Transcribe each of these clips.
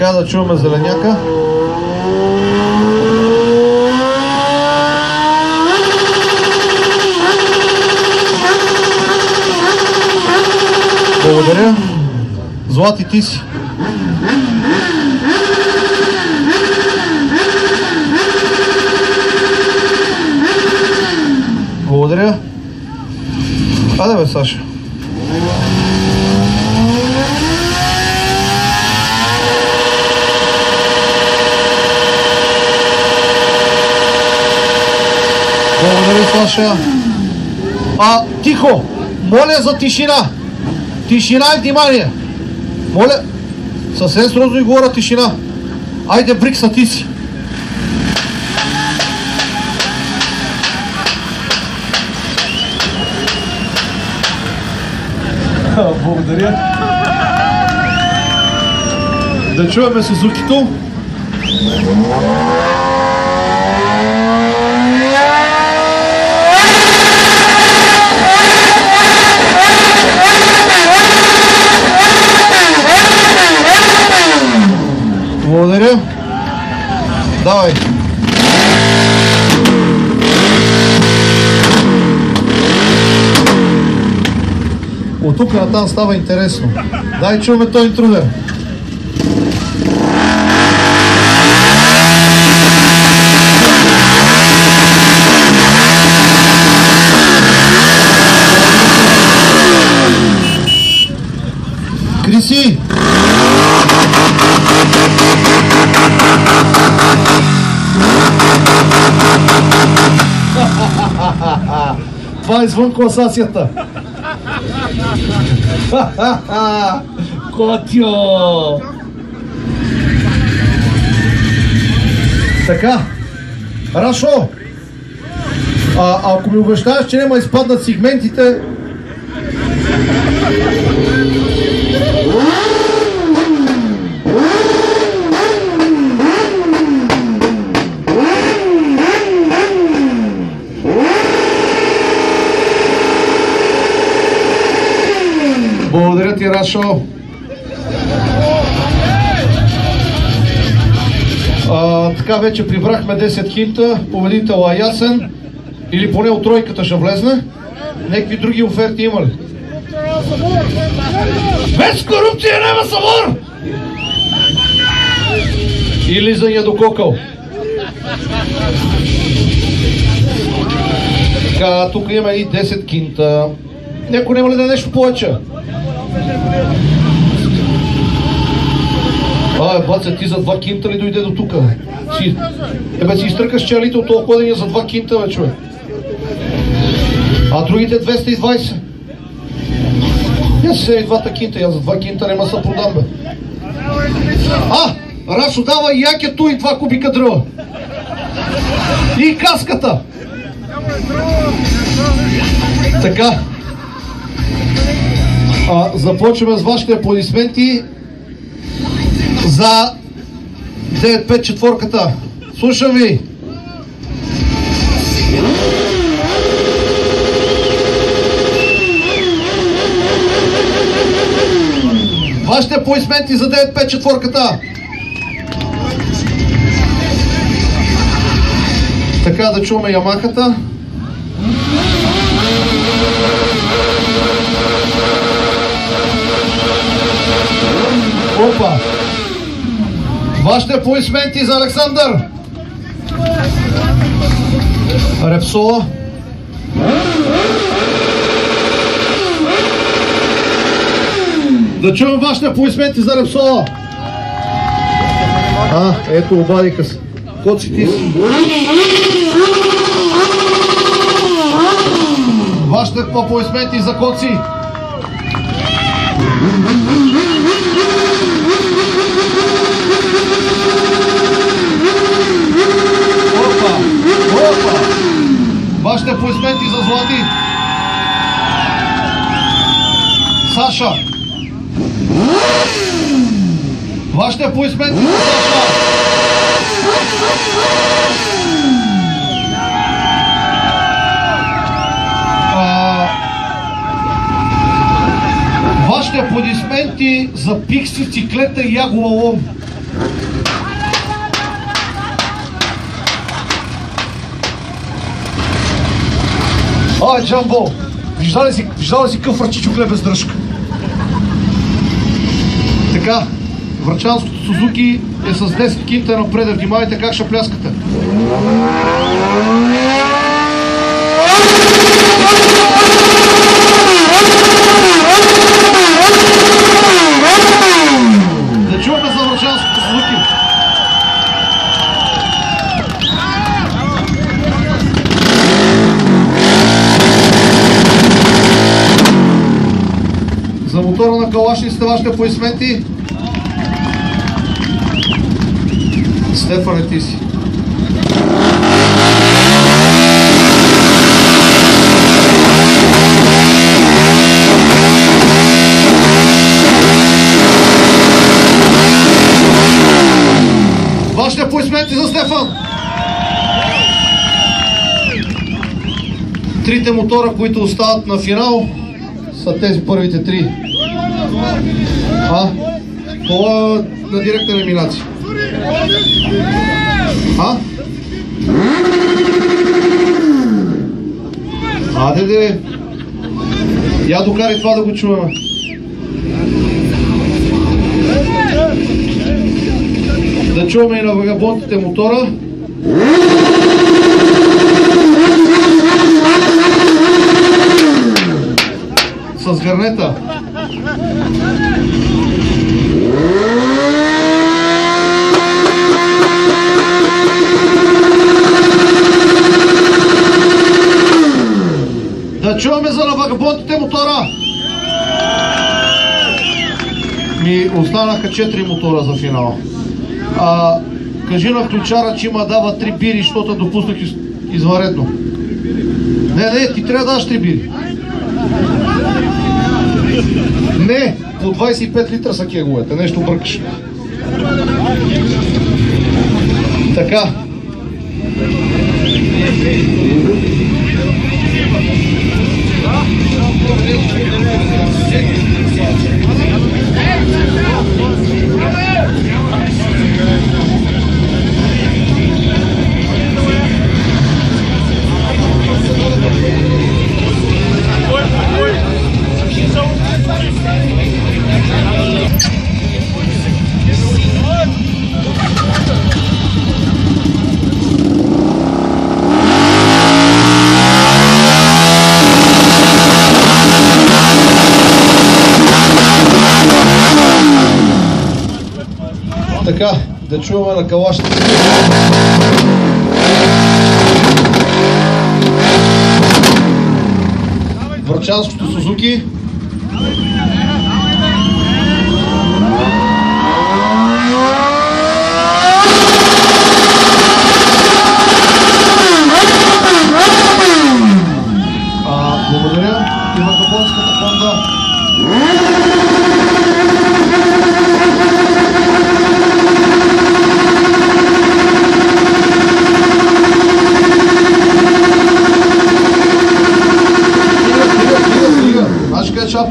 Така да чуваме зеленяка. Благодаря. Злати, ти си. Благодаря. Аде бе, Саша. Благодаря, Саша. Тихо! Моля за тишина! Тишина и внимание! Моля, съвсем срозно и говоря тишина. Айде, Брикса, ти си. Благодаря. Да чуваме Сузукито. Благодаря. Давай. От тук натам става интересно. Дай чуваме този интрудер. Криси! Това е извън класацията. Котио! Така, Рашо, ако ми обещаеш, че няма изпаднат сегментите, благодаря ти, Рашо. Така вече прибрахме 10 хинта, победител е ясен, или поне от тройката ще влезне. Некви други оферти има ли? Без корупция няма събор! Или за ядококъл. Така, тук има и 10 кинта. Някой няма ли да нещо повече? Баце, ти за 2 кинта ли дойде до тука? Си изтръкаш чалите от толкова ходения за 2 кинта, бе, човек. А другите 220? Я си и 2 кинта, я за 2 кинта нема са продам, бе. Рашо дава и якето и 2 кубика дръва. И каската. Така. Започваме с вашите аплодисменти за 954-ката. Слушам ви. Вашите аплодисменти за 954-ката. Така да чуваме Ямахата. Опа! Вашите аплодисменти за Александър! Репсола. Да чуем вашите аплодисменти за Репсола! Ето, обадиха се. Коци, ти си. Вашите аплодисменти за Коци! Опа! Вашите аплодисменти за Злати! Саша! Вашите аплодисменти за Саша! Вашите аплодисменти за Пикси, Циклета и Ягова Лом. Ай, Джамбо! Виждал ли си къв ръчичо хлеб без дръжка? Така, врачанското Сузуки е с 10 кинта напред. Внимавайте как ще пляскате. Да чуваме за врачанското Сузуки. За мотора на калашниците вашите аплодисменти. Стефане, ти си. Вашите аплодисменти за Стефан. Трите мотора, които остават на финал, са тези първите три. Това е на директна елиминация. Аде, я докарай това да го чуваме. Да чуваме и на вагабонтите мотора. С гарнета. Да чуваме за на вагабонтите мотора. Ми останаха 4 мотора за финала. Кажи на ключара, че има дава 3 бири, защото допуснах извънредно. Не, ти трябва да даш 3 бири. Не, по 25 литра са кеговете, нещо бъркаш. Така. Така, да чуваме на калашните. Врачанското Сузуки. Благодаря и вагабонската Хонда.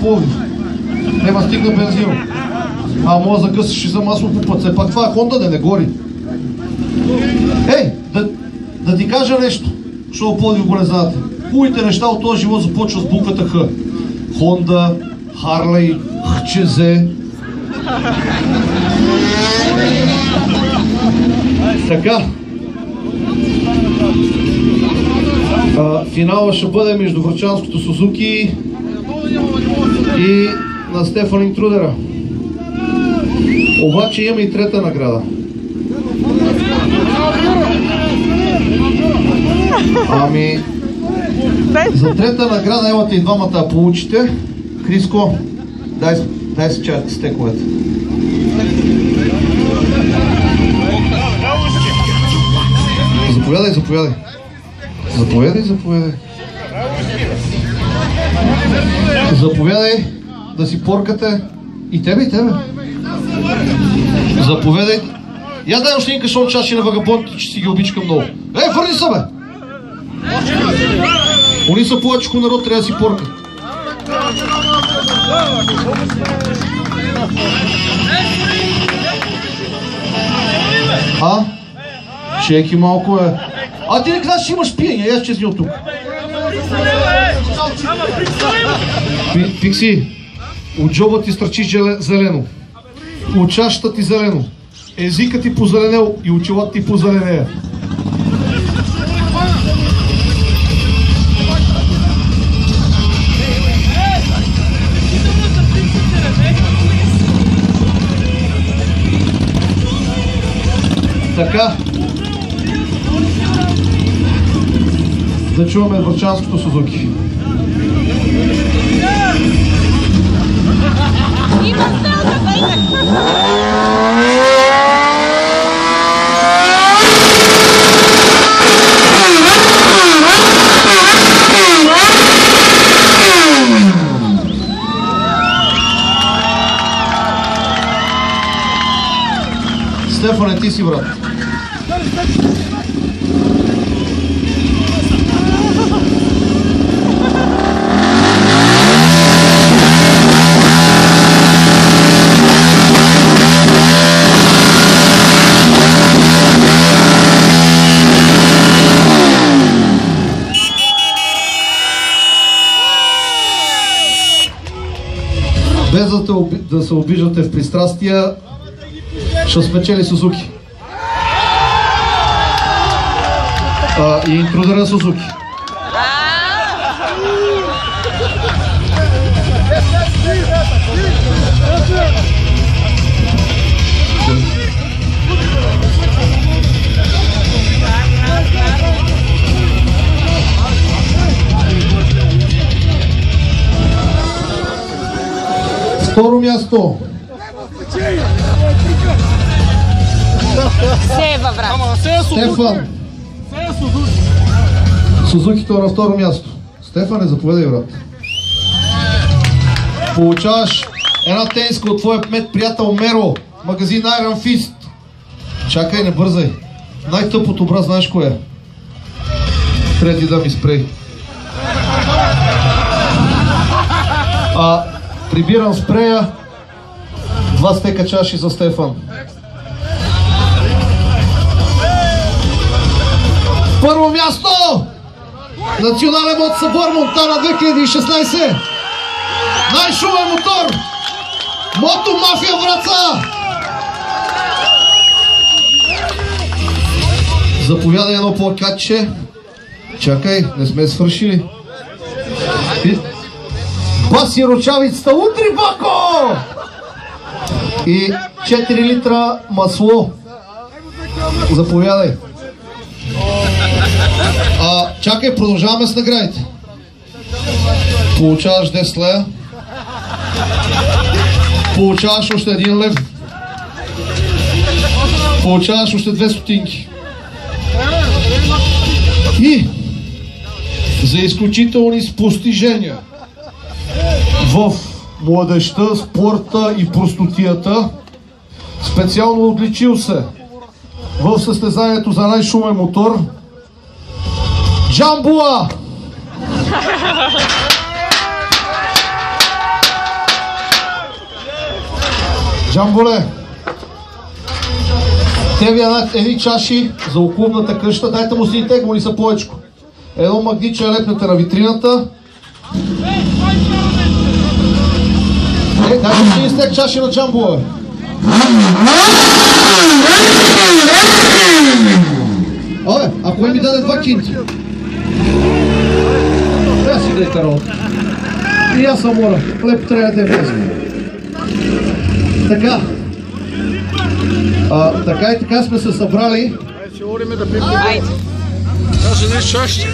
Пловдив. Нема стигна бензин. Може да закъсаш и за масло по път. Все пак това е Хонда, да не гори. Ей, да ти кажа нещо, защото Пловдив го не знаете. Хубавите неща от този живот започва с буквата Х. Хонда, Харлей, ХЧЗ. Така. Финала ще бъде между врачанското Сузуки и на Стефан Интрудера. Обаче има и трета награда. За трета награда елате и двамата да получите. Криско, дай си стековете. Заповядай. Заповядай да си поркате и тебе. Заповядай. Я дай още един кашон чаши на вагабонтите, че си ги обичкам много. Върни се, бе! Они са повече народ, трябва да си поркат. Чеки малко е. Ти не казваш, че имаш пиене, аз че си от тук. Пикси, от джоба ти стърчи зелено, от чашата ти зелено, езикът ти позеленел и очилата ти позеленея. Така, да чуваме врачанското Сузуки. Стефане, ти си брат. Без да се обиждате в пристрастия, ще спечели Сузуки. И интрудера Сузуки. Второ място. Сева, брат. Стефан. Сузукито е на второ място. Стефане, заповедай, брат. Получаваш една тениска от твоя приятел Меро, магазин Iron Fist. Чакай, не бързай. Най-тъпото, брат, знаеш кое е? Трети да ми спрей. Прибирам спрея. 2 стека чаши за Стефан. Първо място! Национален мотосъбор Монтана 2016. Най-шумен мотор! Мото Мафия Враца! Заповядай едно плакатче. Чакай, не сме свършили. Баси ручавицата, утри бако! И 4 литра масло. Заповядай. Чакай, продължаваме с наградите. Получаваш 10 лея. Получаваш още 1 лев. Получаваш още 2 стотинки. И за изключителни постижения в младежта, спорта и простотията, специално отличил се в състезанието за най-шумен мотор Джамбула! Джамбуле! Те ви едни чаши за оклубната къща, дайте му си и тег, му ли са повечко. Едно магниче лепнете на витрината. Дайте си и стек чаши на Джамбула. Абе, ако ми даде 2 кинти. Трябва си дайте работа. И аз съм мора. Леп трябва да е влезме. Така. Така и така сме се събрали. Айде. Даже не чаще.